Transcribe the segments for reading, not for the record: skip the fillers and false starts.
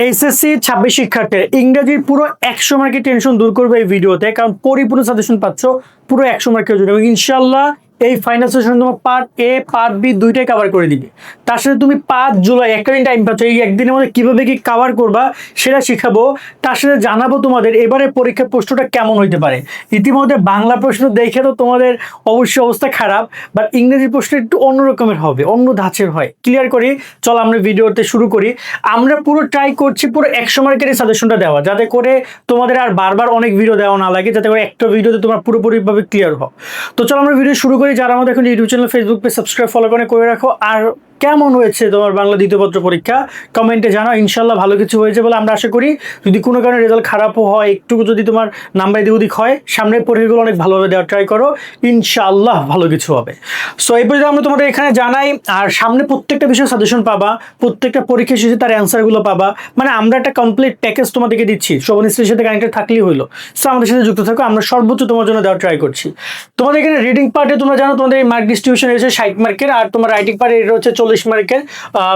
HSC 26 শিক্ষার্থীর ইংরেজির পুরো 100 মার্কের টেনশন দূর করবে এই ভিডিওতে, কারণ পরিপূর্ণ সাজেশন পাচ্ছ পুরো 100 মার্কের জন্য এবং ইনশাল্লাহ এই ফাইনাল সেশন তোমার পার্ট এ পার্ট বি দুইটাই কভার করে দিবে। তার সাথে তুমি 5 জুলাই একটা দিন টাইম পাচ্ছ, এই একদিনের মধ্যে কীভাবে কি কভার করবা সেটা শিখাবো। তার সাথে জানাবো তোমাদের এবারে পরীক্ষার প্রশ্নটা কেমন হইতে পারে। ইতিমধ্যে বাংলা প্রশ্ন দেখে তো তোমাদের অবশ্যই অবস্থা খারাপ, বাট ইংরেজি প্রশ্ন একটু অন্য রকমের হবে, অন্য ধাঁচের হয়। ক্লিয়ার করি, চল আমরা ভিডিওতে শুরু করি। আমরা পুরো ট্রাই করছি পুরো 100 মার্কের এই সাজেশনটা দেওয়া, যাতে করে তোমাদের আর বারবার অনেক ভিডিও দেওয়া না লাগে, যাতে করে একটা ভিডিওতে তোমরা পুরোপুরিভাবে ক্লিয়ার হও। তো চলো আমরা ভিডিও শুরু করি। যারা আমাদের এখন YouTube channel Facebook page subscribe follow করে রাখো। আর কেমন হয়েছে তোমার বাংলা দ্বিতীয় পত্র পরীক্ষা কমেন্টে জানাও। ইনশাল্লাহ ভালো কিছু হয়েছে বলে আমরা আশা করি। যদি কোনো কারণে রেজাল্ট খারাপও হয়, একটু যদি তোমার নাম্বার এদিক ওদিক হয়, সামনের পরীক্ষাগুলো অনেক ভালোভাবে দেওয়ার ট্রাই করো, ইনশাল্লাহ ভালো কিছু হবে। সো এই পর্যন্ত আমরা তোমাদের এখানে জানাই। আর সামনে প্রত্যেকটা বিষয়ে সাজেশন পাবা, প্রত্যেকটা পরীক্ষা শেষে তার অ্যান্সারগুলো পাবা। মানে আমরা একটা কমপ্লিট প্যাকেজ তোমাদেরকে দিচ্ছি, শোভনিস্ট্রির সাথে কানেক্টেড থাকলেই হলো। সো আমাদের সাথে যুক্ত থাকো, আমরা সর্বোচ্চ তোমার জন্য দেওয়ার ট্রাই করছি। তোমাদের এখানে রিডিং পার্টে তোমরা জানো তোমাদের এই মার্ক ডিস্ট্রিবিউশন এসে 60 মার্কের, আর তোমার রাইটিং পার্টে এটা হচ্ছে 40 মার্কের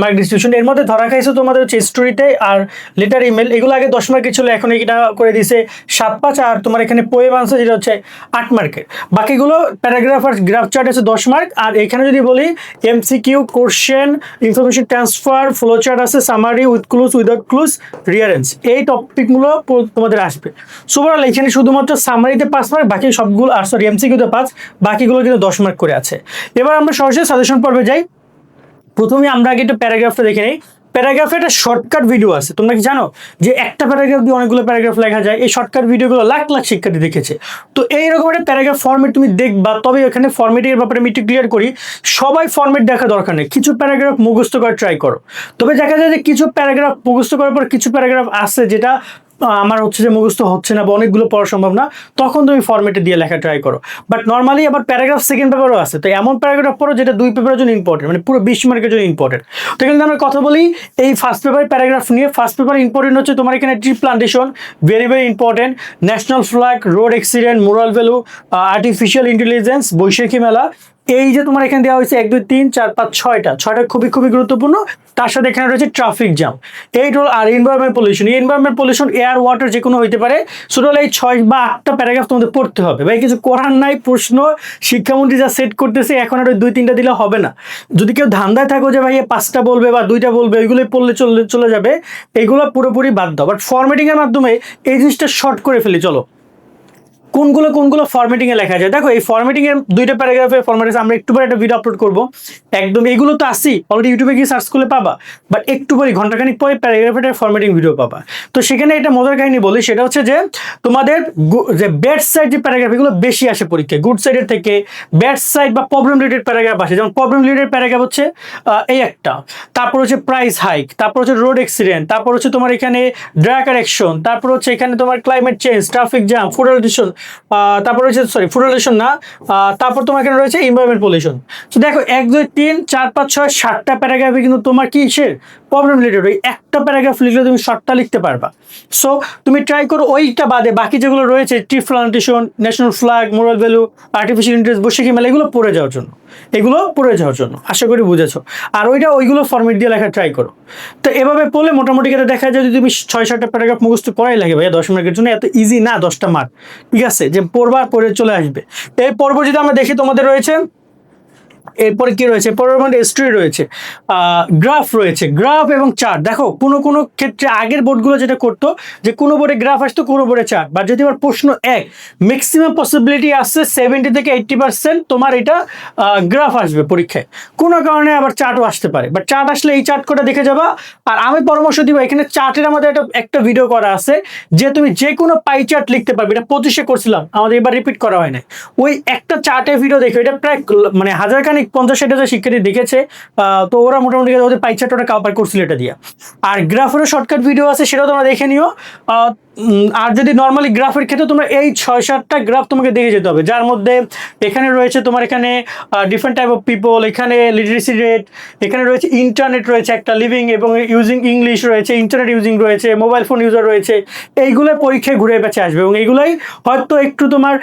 মার্ক ডিস্ট্রিবিউশন। এর মধ্যে ধরা খাইছে তোমাদের হচ্ছে স্টোরিতে আর লেটার ইমেল, এগুলো আগে 10 মার্কের ছিল, এখন এটা করে দিয়েছে 7-5। আর তোমার এখানে পোয়েম আনসার যেটা হচ্ছে 8 মার্কের। বাকিগুলো প্যারাগ্রাফ আর গ্রাফ চার্ট আছে 10 মার্ক। আর এখানে যদি বলি MCQ, question, information transfer, flow chart আছে, summary, with clues, without clues, rearrange, এই টপিকগুলো তোমাদের আসবে। সো ওভারঅল এখানে শুধুমাত্র সামারিতে 5 মার্ক, বাকি সবগুলো, আর সরি এমসিকিউতে 5, বাকিগুলো কিন্তু 10 মার্ক করে আছে। এবার আমরা সরাসরি সাজেশন পর্বে যাই। প্রথমে আমরা আগে একটা প্যারাগ্রাফটা দেখে নিই। প্যারাগ্রাফে একটা শর্টকাট ভিডিও আছে, তোমরা কি জানো যে একটা প্যারাগ্রাফ দিয়ে অনেকগুলো প্যারাগ্রাফ লেখা যায়? এই শর্টকাট ভিডিওগুলো লাখ লাখ শিক্ষার্থী দেখেছে। তো এইরকম একটা প্যারাগ্রাফ ফর্মেট তুমি দেখবা, তবে এখানে ফর্মেটিংয়ের ব্যাপারে আমি একটু ক্লিয়ার করি। সবাই ফর্মেট দেখা দরকার নেই, কিছু প্যারাগ্রাফ মুখস্থ করার ট্রাই করো। তবে দেখা যায় যে কিছু প্যারাগ্রাফ মুখস্থ করার পর কিছু প্যারাগ্রাফ আছে যেটা আমার হচ্ছে যে মুখস্থ হচ্ছে না বা অনেকগুলো পড়া সম্ভব না, তখন তুমি ফর্মেটে দিয়ে লেখা ট্রাই করো। বাট নর্মালি আবার প্যারাগ্রাফ সেকেন্ড পেপারও আছে, তো এমন প্যারাগ্রাফ পড়ো যেটা 2 পেপারের জন্য ইম্পর্টেন্ট, মানে পুরো 20 মার্কের জন্য ইম্পর্টেন্ট। তো এখানে আমরা কথা বলি এই ফার্স্ট পেপার প্যারাগ্রাফ নিয়ে। ফার্স্ট পেপার ইম্পর্টেন্ট হচ্ছে তোমার এখানে tree plantation, very very important, national flag, road accident, moral value, artificial intelligence, Baishakhi Mela. এই যে তোমার এখানে দেওয়া হয়েছে 1 2 3 4 5 6টা খুবই খুবই গুরুত্বপূর্ণ। তার সাথে এখানে রয়েছে ট্রাফিক জ্যাম, এই টোল, আর environment pollution. Environment pollution air water যে কোনো হইতে পারে। টোটাল এই 6 বা 8টা প্যারাগ্রাফ তোমাদের পড়তে হবে। ভাই কিছু করার নাই, প্রশ্ন শিক্ষামন্ত্রী যা সেট করতেছে, এখন আর 2-3টা দিলে হবে না। যদি কেউ ধান্দায় থাকো যে ভাই 5টা বলবে বা 2টা বলবে, এগুলোই পড়লে চলে যাবে, এগুলো পুরোপুরি বাদ দাও। বাট ফরম্যাটিংয়ের মাধ্যমে এই জিনিসটা শর্ট করে ফেলি। চলো কোনগুলো ফরম্যাটিংয়ে লেখা যায় দেখো। এই ফরম্যাটিংয়ের 2টা প্যারাগ্রাফের ফরম্যাট আছে, আমরা একটু পরে একটা ভিডিও আপলোড করবো। একদম এগুলো তো আসি অলরেডি, ইউটিউবে গিয়ে সার্চ করলে পাবা। বাট একটু পরে ঘন্টাখানিক পরে প্যারাগ্রাফের ফরম্যাটিং ভিডিও পাবা। তো সেখানে একটা মজার কাহিনী বলি, সেটা হচ্ছে যে তোমাদের যে ব্যাড সাইড যে প্যারাগ্রাফ, এগুলো বেশি আসে পরীক্ষায় গুড সাইডের থেকে। ব্যাড সাইড বা প্রবলেম রিলেটেড প্যারাগ্রাফ আসে, যেমন প্রবলেম রিলেটেড প্যারাগ্রাফ হচ্ছে এই একটা, তারপর হচ্ছে প্রাইস হাইক, তারপর হচ্ছে রোড অ্যাক্সিডেন্ট, তারপর হচ্ছে তোমার এখানে ড্রাগ কারেকশন, তারপর হচ্ছে এখানে তোমার climate change, traffic jam, food pollution, তারপর রয়েছে সরি ফুড পলিউশন না, তারপর তোমার এখানে রয়েছে এনভায়রনমেন্ট পলিউশন। তো দেখো 1 2 3 4 5 6 7টা প্যারাগ্রাফে কিন্তু তোমার কি প্রবলেম রিলেটেড। ওই একটা প্যারাগ্রাফ লিখলে তুমি শর্টটা লিখতে পারবা। সো তুমি ট্রাই করো ওইটা বাদে বাকি যেগুলো রয়েছে, tree plantation, national flag, moral value, artificial intelligence, Baishakhi Mela, এগুলো পড়ে যাওয়ার জন্য আশা করি বুঝেছো। আর ওইগুলো ফরম্যাট দিয়ে লেখা ট্রাই করো। তো এভাবে পড়লে মোটামুটি ক্ষেত্রে দেখা যায় যদি তুমি 6-7টা প্যারাগ্রাফ মুখস্থ করাই লাগে ভাইয়া 10 মার্কের জন্য, এত ইজি না 10টা মার্ক, ঠিক আছে, যে পড়বা পড়ে চলে আসবে। এই পর্ব যদি আমরা দেখি তোমাদের রয়েছে, এরপরে কি রয়েছে, পরের মধ্যে স্টোরি রয়েছে, গ্রাফ রয়েছে, গ্রাফ এবং চার্ট। দেখো কোনো ক্ষেত্রে আগের বোর্ডগুলো যেটা করতো যে কোনো বোর্ডে গ্রাফ আসতো, কোনো বোর্ডে চার্ট। বা যদি আবার প্রশ্ন ম্যাক্সিমাম পসিবিলিটি আসছে 70 থেকে 80% তোমার এটা গ্রাফ আসবে পরীক্ষায়। কোনো কারণে আবার চার্টও আসতে পারে, বাট চার্ট আসলে এই চার্ট করে দেখে যাবা। আর আমি পরামর্শ দিব, এখানে চার্টের আমাদের একটা ভিডিও করা আছে, যে তুমি যে কোনো পাই চার্ট লিখতে পারবে। এটা 25-এ করছিলাম, আমাদের এবার রিপিট করা হয় না। ওই একটা চার্টের ভিডিও দেখো, এটা প্রায় মানে 50-60 শিক্ষার্থী দেখেছে। তো ওরা মোটামুটি ওদের পাই চার্ট ওরা কাভার করছিল এটা দিয়ে। আর গ্রাফেরও শর্টকাট ভিডিও আছে, সেটাও তোমরা দেখে নিও। আর যদি নর্মালি গ্রাফের ক্ষেত্রে তোমরা এই 6-7টা গ্রাফ তোমাকে দেখে যেতে হবে, যার মধ্যে এখানে রয়েছে তোমার এখানে ডিফারেন্ট টাইপ অফ পিপল, এখানে লিটারেসি রেট, এখানে রয়েছে ইন্টারনেট রয়েছে একটা লিভিং এবং ইউজিং ইংলিশ রয়েছে, ইন্টারনেট ইউজিং রয়েছে, মোবাইল ফোন ইউজার রয়েছে। এইগুলো পরীক্ষায় ঘুরে বেঁচে আসবে এবং এইগুলোই হয়তো একটু তোমার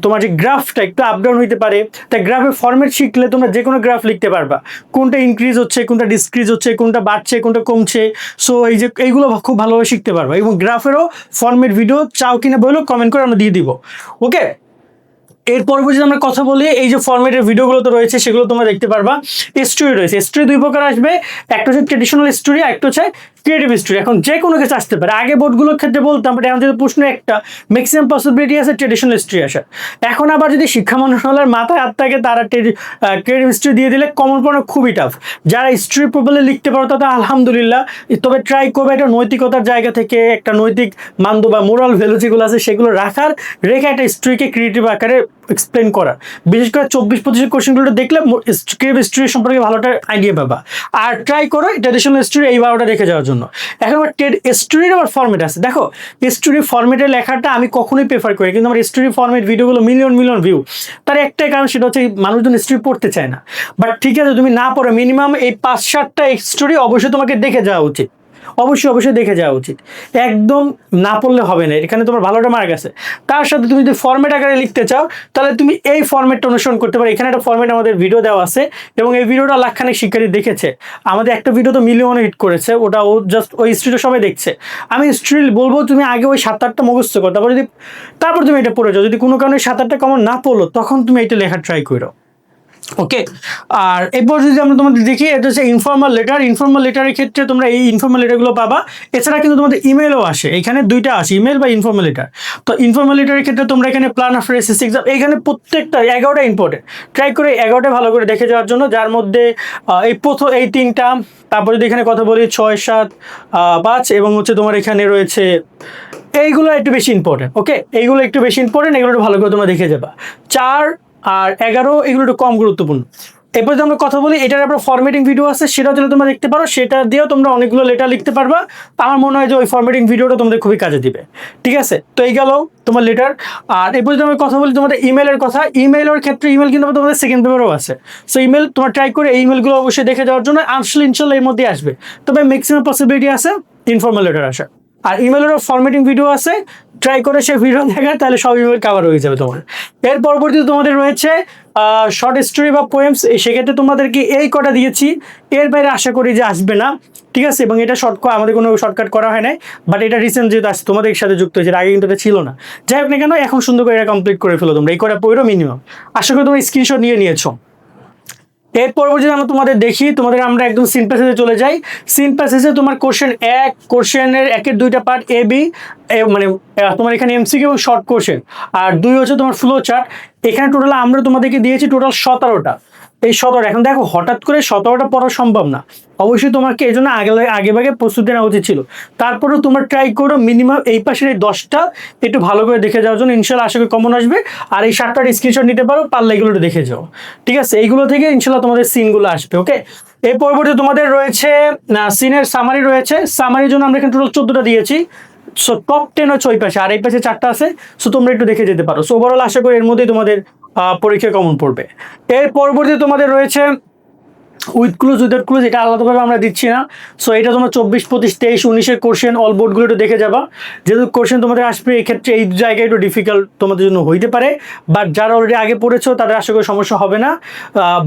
তোমার যে গ্রাফটা একটু আপ ডাউন হইতে পারে, তাই গ্রাফের ফরম্যাট শিখলে তোমরা যে কোনো গ্রাফ লিখতে পারবা, কোনটা ইনক্রিজ হচ্ছে, কোনটা ডিসক্রিজ হচ্ছে, কোনটা বাড়ছে, কোনটা কমছে। সো এইগুলো খুব ভালোভাবে শিখতে পারবা এবং গ্রাফেরও ফরম্যাট ভিডিও চাও কিনা বললো কমেন্ট করে আমরা দিয়ে দিব। ওকে, এর পরবর্তীতে আমরা কথা বলি এই যে ফরম্যাটের ভিডিওগুলো তো রয়েছে সেগুলো তোমরা দেখতে পারবা। স্টোরি রয়েছে, স্টোরি 2 প্রকার আসবে, একটা হচ্ছে ট্রেডিশনাল স্টোরি, একটা হচ্ছে ক্রিয়েটিভ স্টোরি। এখন যে কোনো কিছু আসতে পারে, আগে বোর্ডগুলোর ক্ষেত্রে বলতাম, বাট এখন যদি প্রশ্ন একটা ম্যাক্সিমাম পসিবিলিটি আছে ট্রেডিশনাল স্টোরি আসার। এখন আবার যদি শিক্ষা মন্ত্রণালয়ের মাথায় হাত থাকে, তারা ক্রিয়েটিভ স্টোরি দিয়ে দিলে কমন পড়ানো খুবই টাফ। যারা স্টোরি প্রপারলি লিখতে পারো তাতে আলহামদুলিল্লাহ, তবে ট্রাই করবে একটা নৈতিকতার জায়গা থেকে একটা নৈতিক মানদ বা মোরাল ভ্যালু যেগুলো আছে সেগুলো রেখে একটা স্টোরিকে ক্রিয়েটিভ আকারে এক্সপ্লেন করা। বিশেষ করে 24-25 কোশ্চেনগুলো দেখলে ক্রিয়েটিভ স্টোরি সম্পর্কে ভালোটা আইডিয়া পাবা। আর ট্রাই করো ট্রেডিশনাল স্টোরি এই 12টা রেখে যাওয়ার জন্য। এখন আবার স্টোরির আবার ফরম্যাট আছে। দেখো, স্টোরি ফরম্যাটে লেখাটা আমি কখনোই প্রেফার করি, কিন্তু আমার স্টোরি ফরম্যাট ভিডিওগুলো মিলিয়ন ভিউ। তার একটাই কারণ, সেটা হচ্ছে মানুষজন স্টোরি পড়তে চায় না। বাট ঠিক আছে, তুমি না পড়ো, মিনিমাম এই 5-7টা স্টোরি অবশ্যই তোমাকে দেখে যাওয়া উচিত, অবশ্যই দেখে যাওয়া উচিত। একদম না পড়লে হবে না, এখানে তোমার ভালোটা মার্ক আছে। তার সাথে তুমি যদি ফরম্যাট আকারে লিখতে চাও তাহলে তুমি এই ফরম্যাটটা অনুসরণ করতে পারো। এখানে একটা ফরম্যাট আমাদের ভিডিও দেওয়া আছে এবং এই ভিডিওটা লাখখানেক শিক্ষার্থী দেখেছে। আমাদের একটা ভিডিও তো মিলিয়নে হিট করেছে, ওটা জাস্ট ওই স্টোরিটা সবাই দেখছে। আমি স্টোরি বলবো তুমি আগে ওই 7-8টা মুখস্থ করো, তারপর তুমি এটা পড়ে যাও। যদি কোনো কারণে 7-8টা কমন না পড়লো তখন তুমি এটা লেখা ট্রাই করো। ওকে, আর এরপর যদি আমরা তোমাদের দেখি, এটা হচ্ছে ইনফর্মাল লেটার। ইনফর্মাল লেটারের ক্ষেত্রে তোমরা এই ইনফর্মাল লেটারগুলো পাবা। এছাড়া কিন্তু তোমাদের ইমেলও আসে, এখানে 2টা আসে, ইমেল বা ইনফর্মাল লেটার। তো ইনফর্মাল লেটারের ক্ষেত্রে তোমরা এখানে প্ল্যান অফ এসএসসি এক্সাম, এখানে প্রত্যেকটা 11টা ইম্পর্টেন্ট। ট্রাই করে 11টা ভালো করে দেখে যাওয়ার জন্য, যার মধ্যে এই 3টা, তারপর যদি এখানে কথা বলি 6, 7, 5 এবং হচ্ছে তোমার এখানে রয়েছে এইগুলো একটু বেশি ইম্পর্টেন্ট। ওকে, এইগুলো একটু বেশি ইম্পর্টেন্ট, এগুলো একটু ভালো করে তোমরা দেখে যাবা। 4 আর 11 এগুলো একটু কম গুরুত্বপূর্ণ। এরপর যদি আমরা কথা বলি, এটার আপনার ফরম্যাটিং ভিডিও আছে, সেটাও যদি তোমরা দেখতে পারো, সেটা দিয়েও তোমরা অনেকগুলো লেটার লিখতে পারবা। আমার মনে হয় যে ওই ফরম্যাটিং ভিডিওটা তোমাদের খুবই কাজে দিবে। ঠিক আছে, তো এই গেল তোমার লেটার। আর এরপর যদি আমরা কথা বলি তোমাদের ইমেলের কথা, ইমেলের ক্ষেত্রে ইমেল কিন্তু তোমাদের সেকেন্ড পেপারও আছে। সো ইমেল তোমরা ট্রাই করে এই ইমেলগুলো অবশ্যই দেখে যাওয়ার জন্য, আসলে ইনশাল্লাহ এর মধ্যে আসবে, তবে ম্যাক্সিমাম পসিবিলিটি আছে ইনফর্মাল লেটার আসা। আর ইমেলেরও ফরম্যাটিং ভিডিও আছে, ট্রাই করে সে ভিডিও দেখা, তাহলে সব ইমেল কভার হয়ে যাবে তোমার। এর পরবর্তীতে তোমাদের রয়েছে শর্ট স্টোরি বা পোয়েমস। সেক্ষেত্রে তোমাদেরকে এই কটা দিয়েছি, এর বাইরে আশা করি যে আসবে না। ঠিক আছে, এবং এটা আমাদের কোনো শর্টকাট করা হয় নাই, বাট এটা রিসেন্ট যেহেতু আসছে তোমাদের সাথে যুক্ত হয়েছে, আগে কিন্তু এটা ছিল না। যাই হোক না কেন, এখন সুন্দর করে এটা কমপ্লিট করে ফেলো তোমরা, এই কটা পড়ো মিনিমাম। আশা করি তোমরা স্ক্রিনশট নিয়েছো। এর পরবর্তীতে আমরা তোমাদের দেখি, আমরা একদম সিন প্যাসেজে চলে যাই। সিন প্যাসেজে তোমার কোশ্চেনের 1-এর 2টা পার্ট এ বি, মানে তোমার এখানে এমসিকিউ এবং শর্ট কোশ্চেন, আর 2 হচ্ছে তোমার ফ্লো চার্ট। এখানে টোটাল আমরা তোমাদেরকে দিয়েছি টোটাল 17টা। এই 17, এখন দেখো হঠাৎ করে 17টা পড়া সম্ভব না, অবশ্যই তোমাকে এই জন্য আগে প্রস্তুতি নেওয়া উচিত ছিল। তারপরেও তোমরা ট্রাই করো মিনিমাম এই পাশের এই 10টা একটু ভালো করে দেখে যাওয়ার জন্য, ইনশাল্লাহ আশা করি কমন আসবে। আর এই 7টার স্ক্রিনশট নিতে পারো, পারলে এগুলো দেখে যাও। ঠিক আছে, এইগুলো থেকে ইনশাল্লাহ তোমাদের সিনগুলো আসবে। ওকে, এই পরবর্তী তোমাদের রয়েছে সিনের সামারি রয়েছে। সামারির জন্য আমরা এখানে টোটাল 14টা দিয়েছি। সো টপ 10 হচ্ছে ওই পাশে, আর এই পাশে 4টা আছে। সো তোমরা একটু দেখে যেতে পারো। সো ওভারঅল আশা করি এর মধ্যেই তোমাদের পরীক্ষা কমন পড়বে। এর পরবর্তীতে তোমাদের রয়েছে উইথ ক্লুজ, উইদাউট ক্লুজ, এটা আলাদাভাবে আমরা দিচ্ছি না। সো এটা তোমরা 24, 25, 23, 19-এর কোশ্চেন অল বোর্ডগুলো একটু দেখে যাবা। যেহেতু কোশ্চেন তোমাদের আসবে, এক্ষেত্রে এই জায়গায় একটু ডিফিকাল্ট তোমাদের জন্য হইতে পারে, বাট যারা অলরেডি আগে পড়েছো তাদের আশা করি সমস্যা হবে না।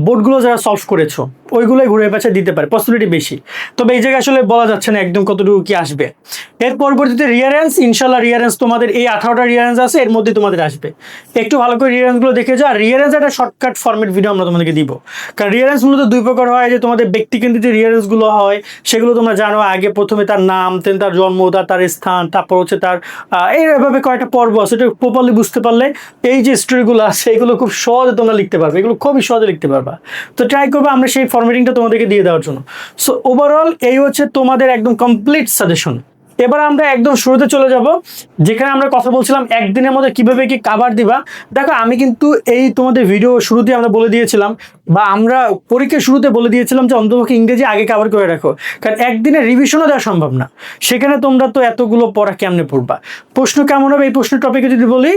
বোর্ডগুলো যারা সলভ করেছো ওইগুলোই ঘুরে পাশে দিতে পারে, পসিবিলিটি বেশি। তবে এই জায়গায় আসলে বলা যাচ্ছে না একদম কতটুকু কি আসবে। এর পরবর্তীতে রিয়ারেন্স, ইনশাল্লাহ রিয়ারেন্স তোমাদের এই 18টা রিয়ারেন্স আছে, এর মধ্যে তোমাদের আসবে। একটু ভালো করে রিয়ারেন্সগুলো দেখে যাও। আর রিয়ারেন্স একটা শর্টকাট ফরম্যাট ভিডিও আমরা তোমাদেরকে দিব, কারণ রিয়ারেন্স মূলত 2 প্রকার হয়। যে তোমাদের ব্যক্তিকেন্দ্রিক যে রিয়ারেন্সগুলো হয় সেগুলো তোমরা জানো, আগে প্রথমে তার নাম, দেন তার জন্ম, তার স্থান, তারপর হচ্ছে তার এইভাবে কয়েকটা পর্ব আছে। এটা প্রপারলি বুঝতে পারলে এই যে স্টোরিগুলো আছে এগুলো খুব সহজে তোমরা লিখতে পারবে, এগুলো খুবই সহজে লিখতে পারবা। তো ট্রাই করবে আমরা সেই ফরম্যাটিংটা তোমাদেরকে দিয়ে দেওয়ার জন্য। সো ওভারঅল এই হচ্ছে তোমাদের একদম কমপ্লিট সাজেশন। এবার আমরা একদম শুরুতে চলে যাব, যেখানে আমরা কথা বলছিলাম একদিনের মধ্যে কিভাবে কি কাভার দিবা। দেখো আমি কিন্তু এই তোমাদের ভিডিও শুরুতে আমরা বলে দিয়েছিলাম, বা আমরা পরীক্ষার শুরুতে বলে দিয়েছিলাম যে অন্তপক্ষে ইংরেজি আগে কাভার করে রাখো, কারণ একদিনে রিভিশনও দেওয়া সম্ভব না। সেখানে তোমরা তো এতগুলো পড়া কেমনে পড়বা। প্রশ্ন কেমন হবে এই প্রশ্নের টপিকে যদি বলি,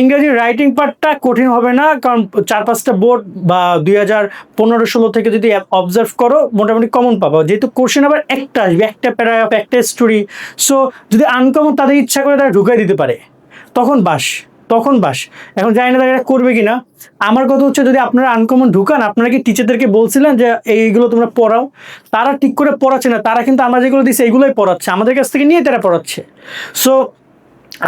ইংরেজি রাইটিং পার্টটা কঠিন হবে না, কারণ 4-5টা বোর্ড বা 2015-16 থেকে যদি অবজার্ভ করো মোটামুটি কমন পাবো, যেহেতু কোশ্চেন আবার একটা আসবে, একটা প্যারাগ্রাফ, একটা স্টোরি। সো যদি আনকমন তাদের ইচ্ছা করে তারা ঢুকাই দিতে পারে, তখন বাস। এখন জানি না তারা এটা করবে কিনা। আমার কথা হচ্ছে, যদি আপনারা আনকমন ঢুকান, আপনারা কি টিচারদেরকে বলছিলেন যে এইগুলো তোমরা পড়াও? তারা ঠিক করে পড়াচ্ছে না, তারা কিন্তু আমরা যেগুলো দিচ্ছি এগুলোই পড়াচ্ছে, আমাদের কাছ থেকে নিয়ে তারা পড়াচ্ছে। সো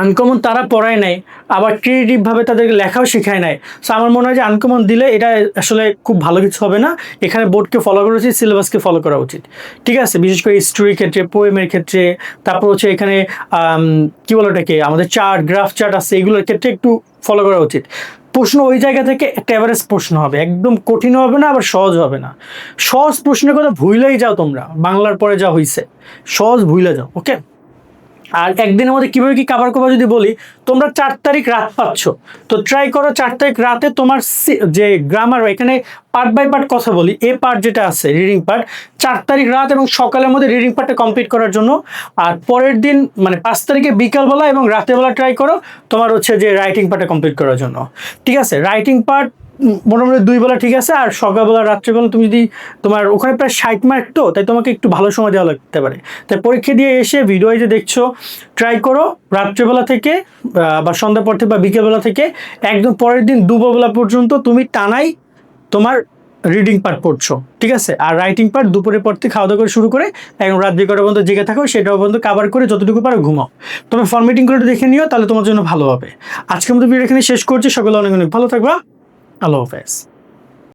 আনকমন তারা পড়ায় নাই, আবার ক্রিয়েটিভভাবে তাদেরকে লেখাও শেখায় নাই। সো আমার মনে হয় যে আনকমন দিলে এটা আসলে খুব ভালো কিছু হবে না। এখানে বোর্ডকে ফলো করা উচিত, সিলেবাসকে ফলো করা উচিত, ঠিক আছে? বিশেষ করে স্টোরির ক্ষেত্রে, পোয়েমের ক্ষেত্রে, তারপর হচ্ছে এখানে কী বলো এটাকে, আমাদের চার্ট, গ্রাফ চার্ট আছে, এগুলোর ক্ষেত্রে একটু ফলো করা উচিত। প্রশ্ন ওই জায়গা থেকে একটা অ্যাভারেজ প্রশ্ন হবে, একদম কঠিন হবে না, আবার সহজ হবে না। সহজ প্রশ্নের কথা ভুলেই যাও তোমরা, বাংলার পরে যা হয়েছে সহজ ভুলে যাও, ওকে? আর একদিনের মধ্যে কীভাবে কি কাভার করবো যদি বলি, তোমরা 4 তারিখ রাত পাচ্ছ, তো ট্রাই করো 4 তারিখ রাতে তোমার যে গ্রামার, এখানে পার্ট বাই পার্ট কথা বলি, এ পার্ট যেটা আছে রিডিং পার্ট, 4 তারিখ রাত এবং সকালের মধ্যে রিডিং পার্টটা কমপ্লিট করার জন্য। আর পরের দিন মানে 5 তারিখে বিকালবেলা এবং রাতেরবেলা ট্রাই করো তোমার হচ্ছে যে রাইটিং পার্টটা কমপ্লিট করার জন্য, ঠিক আছে? রাইটিং পার্ট মোটামুটি 2 বেলা ঠিক আছে, আর সকালবেলা রাত্রেবেলা তুমি যদি, তোমার ওখানে প্রায় 60 মার্ক, তো তাই তোমাকে একটু ভালো সময় দেওয়া লাগতে পারে। তাই পরীক্ষা দিয়ে এসে ভিডিও যে দেখছো ট্রাই করো রাত্রেবেলা থেকে বা সন্ধ্যা পর থেকে বা বিকেলবেলা থেকে একদম পরের দিন দুপুরবেলা পর্যন্ত তুমি টানাই তোমার রিডিং পার্ট পড়ছো, ঠিক আছে? আর রাইটিং পার্ট দুপুরের পর থেকে খাওয়া দাওয়া করে শুরু করে একদম রাত 2 পর্যন্ত জেগে থাকো, সেটাও পর্যন্ত কাভার করে যতটুকু পারো ঘুমাও। তুমি ফরম্যাটিং করে দেখে নিও, তাহলে তোমার জন্য ভালো হবে। আজকের মতো ভিডিও এখানে শেষ করছি, সকলে অনেক অনেক ভালো থাকবা। আল্লাহ হাফেজ।